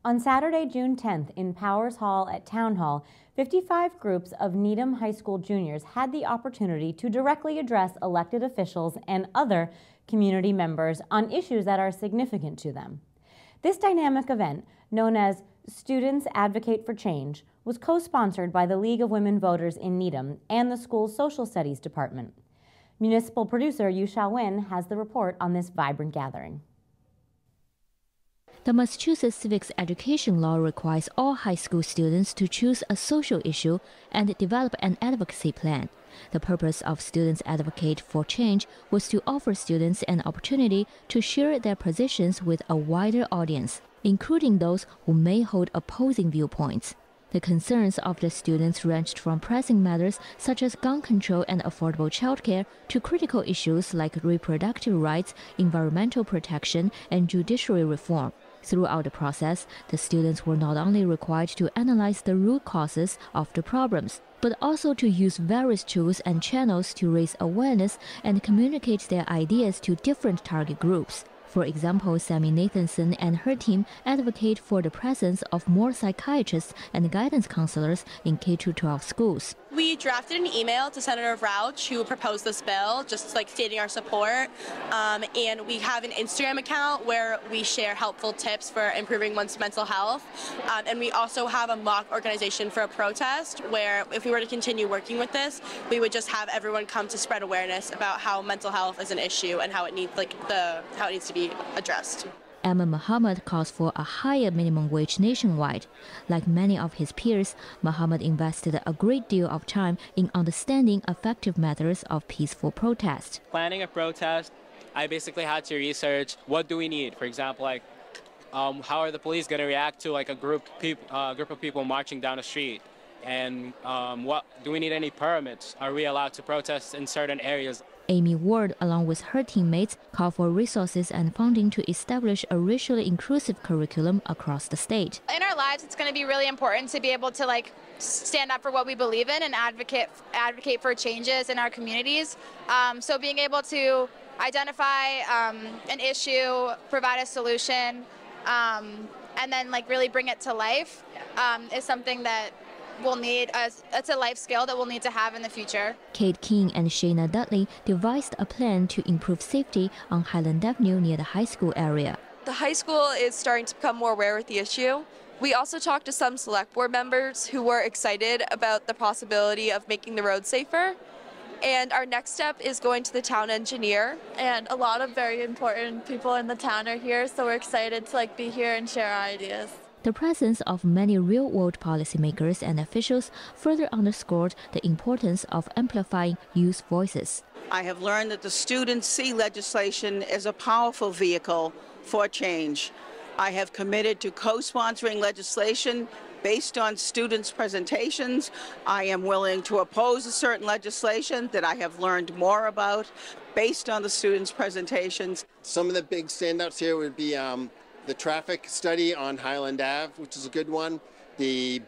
On Saturday, June 10th, in Powers Hall at Town Hall, 55 groups of Needham High School juniors had the opportunity to directly address elected officials and other community members on issues that are significant to them. This dynamic event, known as Students Advocate for Change, was co-sponsored by the League of Women Voters in Needham and the school's Social Studies Department. Municipal producer Yu Xiaowin has the report on this vibrant gathering. The Massachusetts Civics Education Law requires all high school students to choose a social issue and develop an advocacy plan. The purpose of Students Advocate for Change was to offer students an opportunity to share their positions with a wider audience, including those who may hold opposing viewpoints. The concerns of the students ranged from pressing matters such as gun control and affordable childcare to critical issues like reproductive rights, environmental protection, and judiciary reform. Throughout the process, the students were not only required to analyze the root causes of the problems, but also to use various tools and channels to raise awareness and communicate their ideas to different target groups. For example, Sammy Nathanson and her team advocate for the presence of more psychiatrists and guidance counselors in K-12 schools. We drafted an email to Senator Rauch, who proposed this bill, just like stating our support. And we have an Instagram account where we share helpful tips for improving one's mental health. And we also have a mock organization for a protest where if we were to continue working with this, we would just have everyone come to spread awareness about how mental health is an issue and how it needs to be addressed. Emma Muhammad calls for a higher minimum wage nationwide. Like many of his peers, Muhammad invested a great deal of time in understanding effective methods of peaceful protest. Planning a protest, I basically had to research what do we need. For example, like how are the police going to react to like a group of people marching down the street? And what do we need any permits? Are we allowed to protest in certain areas? Amy Ward, along with her teammates, called for resources and funding to establish a racially inclusive curriculum across the state. In our lives, it's going to be really important to be able to stand up for what we believe in and advocate for changes in our communities. So being able to identify an issue, provide a solution, and then really bring it to life is something that we'll need. It's a life skill that we'll need to have in the future. Kate King and Shayna Dudley devised a plan to improve safety on Highland Avenue near the high school area. The high school is starting to become more aware with the issue. We also talked to some select board members who were excited about the possibility of making the road safer. And our next step is going to the town engineer. And a lot of very important people in the town are here, so we're excited to be here and share our ideas. The presence of many real-world policymakers and officials further underscored the importance of amplifying youth voices. I have learned that the students see legislation as a powerful vehicle for change. I have committed to co-sponsoring legislation based on students' presentations. I am willing to oppose a certain legislation that I have learned more about based on the students' presentations. Some of the big standouts here would be the traffic study on Highland Ave, which is a good one, the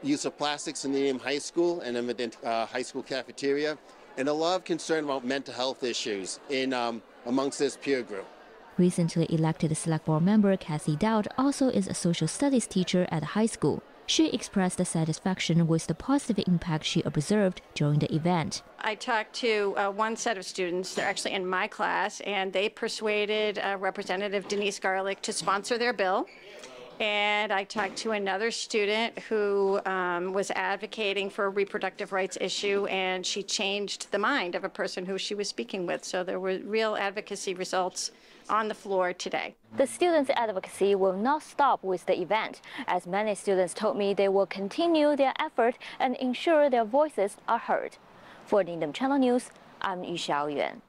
use of plastics in the Needham High School and in the high school cafeteria, and a lot of concern about mental health issues amongst this peer group. Recently elected Select Board member Cassie Dowd also is a social studies teacher at high school. She expressed satisfaction with the positive impact she observed during the event. I talked to one set of students, they're actually in my class, and they persuaded Representative Denise Garlick to sponsor their bill. And I talked to another student who was advocating for a reproductive rights issue, and she changed the mind of a person who she was speaking with. So there were real advocacy results on the floor today. The students' advocacy will not stop with the event. As many students told me, they will continue their effort and ensure their voices are heard. For Needham Channel News, I'm Yu Xiaoyuan.